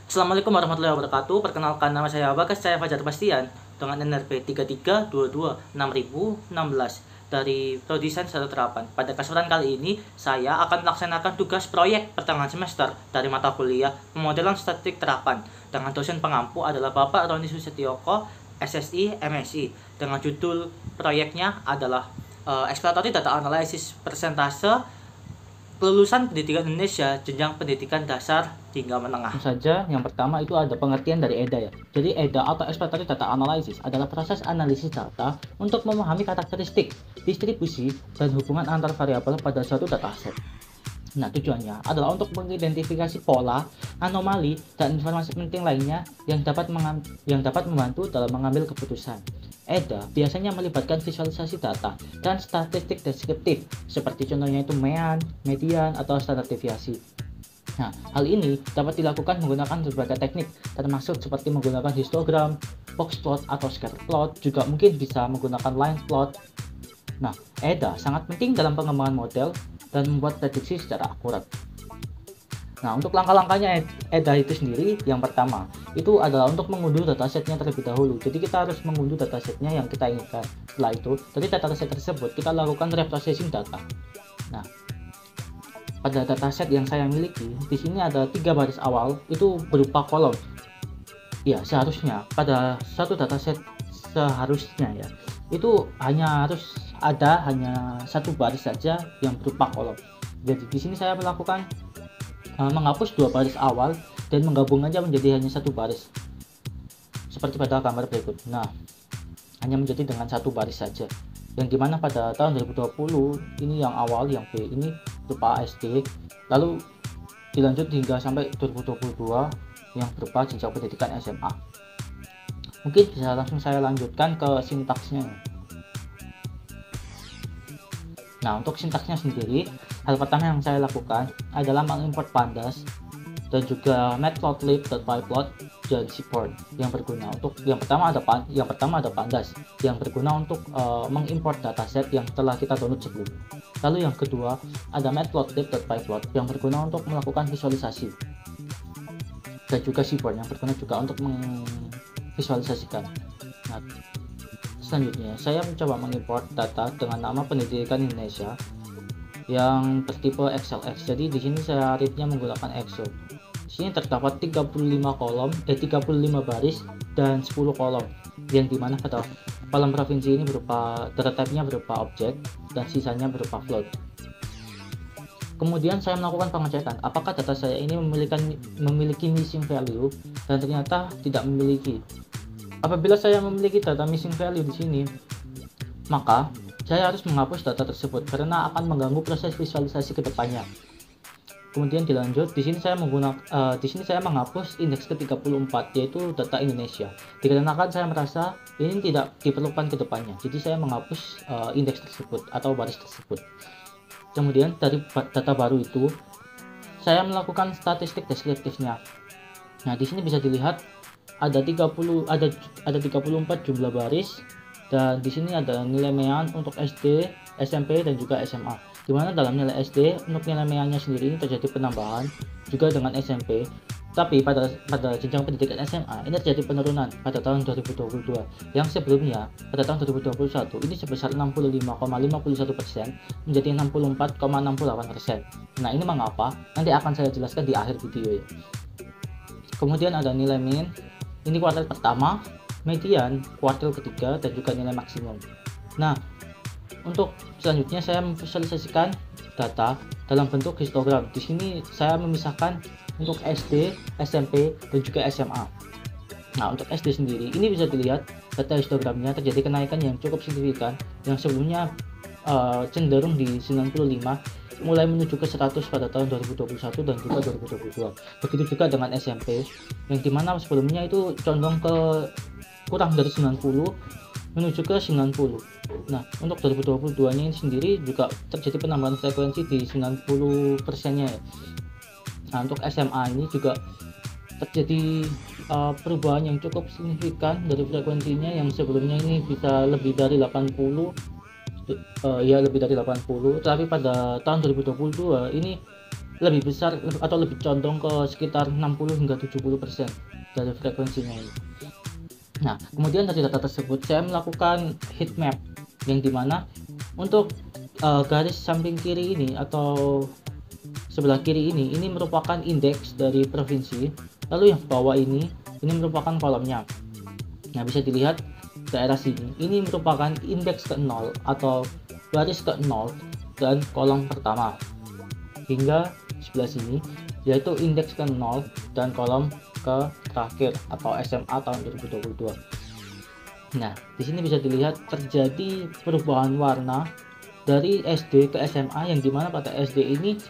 Assalamualaikum warahmatullahi wabarakatuh. Perkenalkan, nama saya Bagas Cahaya Fajar Bastian dengan NRP 33226016 dari Prodi Sains Terapan. Pada kesempatan kali ini, saya akan melaksanakan tugas proyek pertengahan semester dari mata kuliah Pemodelan Statistik Terapan dengan dosen pengampu adalah Bapak Roni Susetyoko, SSI, MSI, dengan judul proyeknya adalah Exploratory Data Analysis Persentase Kelulusan Pendidikan Indonesia jenjang pendidikan dasar hingga menengah. Saja, yang pertama itu ada pengertian dari EDA ya. Jadi EDA atau Exploratory Data Analysis adalah proses analisis data untuk memahami karakteristik, distribusi, dan hubungan antar variabel pada suatu dataset. Nah, tujuannya adalah untuk mengidentifikasi pola, anomali, dan informasi penting lainnya yang dapat membantu dalam mengambil keputusan. EDA biasanya melibatkan visualisasi data dan statistik deskriptif, seperti contohnya itu mean, median, atau standar deviasi. Nah, hal ini dapat dilakukan menggunakan berbagai teknik, termasuk seperti menggunakan histogram, box plot, atau scatter plot, juga mungkin bisa menggunakan line plot. Nah, EDA sangat penting dalam pengembangan model dan membuat prediksi secara akurat. Nah, untuk langkah-langkahnya EDA itu sendiri, yang pertama itu adalah untuk mengunduh datasetnya terlebih dahulu. Jadi kita harus mengunduh datasetnya yang kita inginkan. Setelah itu, dari dataset tersebut kita lakukan reprocessing data. Nah, pada dataset yang saya miliki, di sini ada 3 baris awal itu berupa kolom. Ya, seharusnya pada satu dataset seharusnya ya, itu harus ada hanya 1 baris saja yang berupa kolom. Jadi di sini saya melakukan menghapus 2 baris awal dan menggabung aja menjadi hanya 1 baris seperti pada gambar berikut. Nah, hanya menjadi dengan 1 baris saja, yang dimana pada tahun 2020 ini yang awal, yang B ini berupa SD, lalu dilanjut hingga sampai 2022 yang berupa jenjang pendidikan SMA. Mungkin bisa langsung saya lanjutkan ke sintaksnya. Nah, untuk sintaksnya sendiri, hal pertama yang saya lakukan adalah mengimport pandas dan juga matplotlib.pyplot dan seaport yang berguna untuk yang pertama ada pandas yang berguna untuk mengimport dataset yang telah kita download sebelumnya. Lalu yang kedua ada matplotlib.pyplot yang berguna untuk melakukan visualisasi, dan juga seaport yang berguna juga untuk memvisualisasikan. Nah, selanjutnya, saya mencoba mengimport data dengan nama Pendidikan Indonesia yang bertipe XLX. Jadi di sini saya readnya menggunakan Excel. Di sini terdapat 35 baris dan 10 kolom, yang dimana pada kolom provinsi ini berupa data type-nya berupa objek dan sisanya berupa float. Kemudian saya melakukan pengecekan apakah data saya ini memiliki missing value, dan ternyata tidak memiliki. Apabila saya memiliki data missing value di sini, maka saya harus menghapus data tersebut karena akan mengganggu proses visualisasi ke depannya. Kemudian dilanjut, di sini saya menghapus indeks ke-34 yaitu data Indonesia. Dikarenakan saya merasa ini tidak diperlukan ke depannya. Jadi saya menghapus indeks tersebut atau baris tersebut. Kemudian dari data baru itu saya melakukan statistik deskriptifnya. Nah, di sini bisa dilihat ada 34 jumlah baris, dan di sini ada nilai mean untuk SD, SMP, dan juga SMA. Di mana dalam nilai SD untuk nilai meannya sendiri ini terjadi penambahan juga dengan SMP, tapi pada jenjang pendidikan SMA ini terjadi penurunan pada tahun 2022, yang sebelumnya pada tahun 2021 ini sebesar 65,51% menjadi 64,68%. Nah, ini mengapa? Nanti akan saya jelaskan di akhir video ya. Kemudian ada nilai min, ini kuartal pertama, median kuartal ketiga, dan juga nilai maksimum. Nah, untuk selanjutnya saya memvisualisasikan data dalam bentuk histogram. Di sini saya memisahkan untuk SD, SMP, dan juga SMA. Nah, untuk SD sendiri ini bisa dilihat data histogramnya terjadi kenaikan yang cukup signifikan, yang sebelumnya cenderung di 95 mulai menuju ke 100 pada tahun 2021 dan juga 2022. Begitu juga dengan SMP, yang dimana sebelumnya itu condong ke kurang dari 90 menuju ke 90. Nah, untuk 2022 ini sendiri juga terjadi penambahan frekuensi di 90%-nya ya. Nah, untuk SMA ini juga terjadi perubahan yang cukup signifikan dari frekuensinya, yang sebelumnya ini bisa lebih dari 80, tapi pada tahun 2022 ini lebih besar atau lebih condong ke sekitar 60 hingga 70% dari frekuensinya ini. Nah, kemudian dari data tersebut saya melakukan heat map yang dimana untuk garis samping kiri ini atau sebelah kiri ini merupakan indeks dari provinsi, lalu yang bawah ini merupakan kolomnya. Nah, bisa dilihat daerah sini ini merupakan indeks ke-0 atau baris ke-0 dan kolom pertama, hingga sebelah sini yaitu indeks ke-0 dan kolom ke terakhir atau SMA tahun 2022. Nah, di sini bisa dilihat terjadi perubahan warna dari SD ke SMA, yang dimana pada SD ini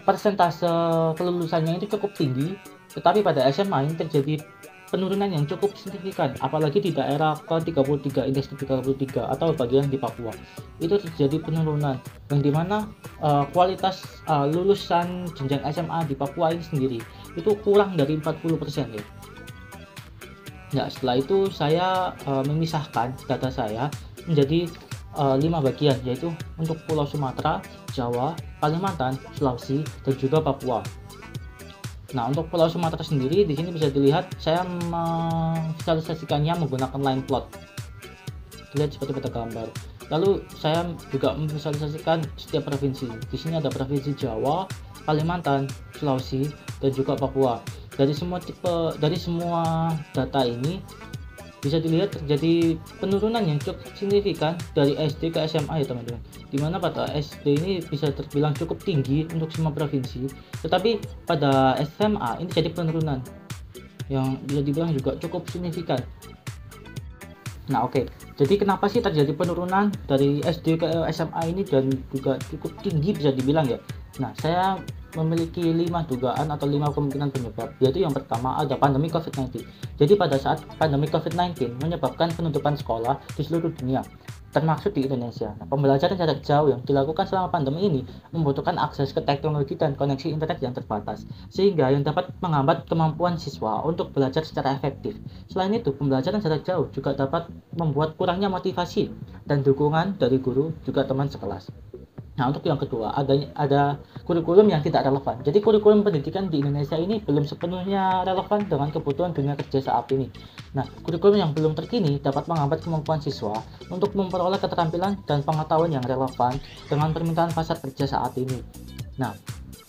persentase kelulusannya itu cukup tinggi, tetapi pada SMA ini terjadi penurunan yang cukup signifikan, apalagi di daerah ke-33, indeks ke-33 atau bagian di Papua. Itu terjadi penurunan yang dimana kualitas lulusan jenjang SMA di Papua ini sendiri itu kurang dari 40% ya. Nah, setelah itu saya memisahkan data saya menjadi 5 bagian, yaitu untuk Pulau Sumatera, Jawa, Kalimantan, Sulawesi, dan juga Papua. Nah, untuk Pulau Sumatera sendiri di sini bisa dilihat saya memvisualisasikannya menggunakan line plot. Lihat seperti pada gambar. Lalu saya juga memvisualisasikan setiap provinsi. Di sini ada provinsi Jawa, Kalimantan, Sulawesi, dan juga Papua. Dari semua data ini bisa dilihat terjadi penurunan yang cukup signifikan dari SD ke SMA ya teman-teman, dimana pada SD ini bisa terbilang cukup tinggi untuk semua provinsi, tetapi pada SMA ini jadi penurunan yang bisa dibilang juga cukup signifikan. Nah, oke. Jadi kenapa sih terjadi penurunan dari SD ke SMA ini dan juga cukup tinggi bisa dibilang ya? Nah, saya memiliki 5 dugaan atau 5 kemungkinan penyebab, yaitu yang pertama ada pandemi COVID-19. Jadi pada saat pandemi COVID-19 menyebabkan penutupan sekolah di seluruh dunia, termasuk di Indonesia. Nah, pembelajaran jarak jauh yang dilakukan selama pandemi ini membutuhkan akses ke teknologi dan koneksi internet yang terbatas, sehingga yang dapat menghambat kemampuan siswa untuk belajar secara efektif. Selain itu, pembelajaran jarak jauh juga dapat membuat kurangnya motivasi dan dukungan dari guru juga teman sekelas. Nah, untuk yang kedua, ada kurikulum yang tidak relevan. Jadi kurikulum pendidikan di Indonesia ini belum sepenuhnya relevan dengan kebutuhan dunia kerja saat ini. Nah, kurikulum yang belum terkini dapat menghambat kemampuan siswa untuk memperoleh keterampilan dan pengetahuan yang relevan dengan permintaan pasar kerja saat ini. Nah,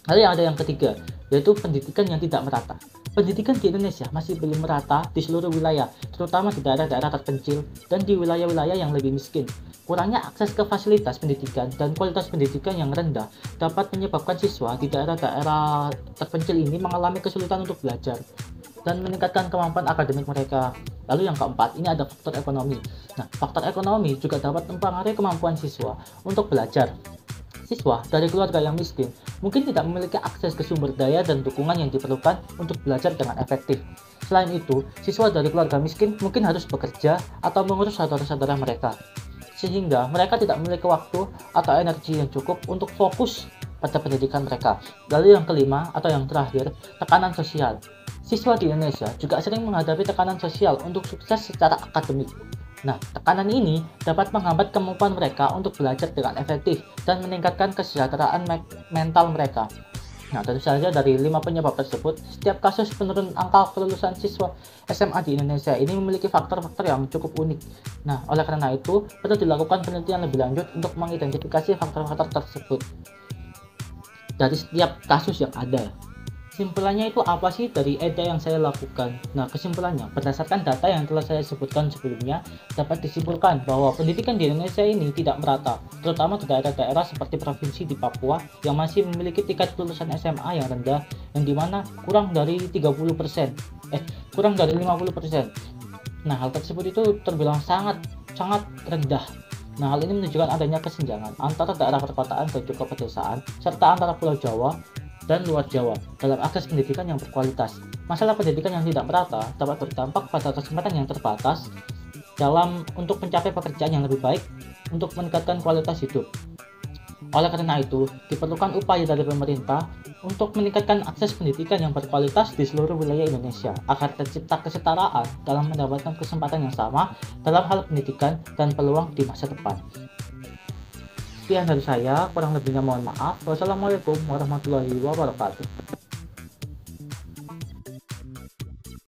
lalu ada yang ketiga, yaitu pendidikan yang tidak merata. Pendidikan di Indonesia masih belum merata di seluruh wilayah, terutama di daerah-daerah terpencil dan di wilayah-wilayah yang lebih miskin. Kurangnya akses ke fasilitas pendidikan dan kualitas pendidikan yang rendah dapat menyebabkan siswa di daerah-daerah terpencil ini mengalami kesulitan untuk belajar dan meningkatkan kemampuan akademik mereka. Lalu yang keempat, ini ada faktor ekonomi. Nah, faktor ekonomi juga dapat mempengaruhi kemampuan siswa untuk belajar. Siswa dari keluarga yang miskin mungkin tidak memiliki akses ke sumber daya dan dukungan yang diperlukan untuk belajar dengan efektif. Selain itu, siswa dari keluarga miskin mungkin harus bekerja atau mengurus saudara-saudara mereka, sehingga mereka tidak memiliki waktu atau energi yang cukup untuk fokus pada pendidikan mereka. Lalu yang kelima atau yang terakhir, tekanan sosial. Siswa di Indonesia juga sering menghadapi tekanan sosial untuk sukses secara akademik. Nah, tekanan ini dapat menghambat kemampuan mereka untuk belajar dengan efektif dan meningkatkan kesejahteraan mental mereka. Nah, tentu saja dari 5 penyebab tersebut, setiap kasus penurunan angka kelulusan siswa SMA di Indonesia ini memiliki faktor-faktor yang cukup unik. Nah, oleh karena itu, perlu dilakukan penelitian lebih lanjut untuk mengidentifikasi faktor-faktor tersebut dari setiap kasus yang ada. Kesimpulannya itu apa sih dari EDA yang saya lakukan? Nah, kesimpulannya, berdasarkan data yang telah saya sebutkan sebelumnya, dapat disimpulkan bahwa pendidikan di Indonesia ini tidak merata, terutama di daerah-daerah seperti provinsi di Papua yang masih memiliki tingkat lulusan SMA yang rendah, yang dimana kurang dari 50%. Nah, hal tersebut itu terbilang sangat rendah. Nah, hal ini menunjukkan adanya kesenjangan antara daerah perkotaan dan juga pedesaan, serta antara Pulau Jawa dan luar Jawa dalam akses pendidikan yang berkualitas. Masalah pendidikan yang tidak merata dapat berdampak pada kesempatan yang terbatas untuk mencapai pekerjaan yang lebih baik untuk meningkatkan kualitas hidup. Oleh karena itu, diperlukan upaya dari pemerintah untuk meningkatkan akses pendidikan yang berkualitas di seluruh wilayah Indonesia agar tercipta kesetaraan dalam mendapatkan kesempatan yang sama dalam hal pendidikan dan peluang di masa depan. Sekian dari saya, kurang lebihnya mohon maaf. Wassalamualaikum warahmatullahi wabarakatuh.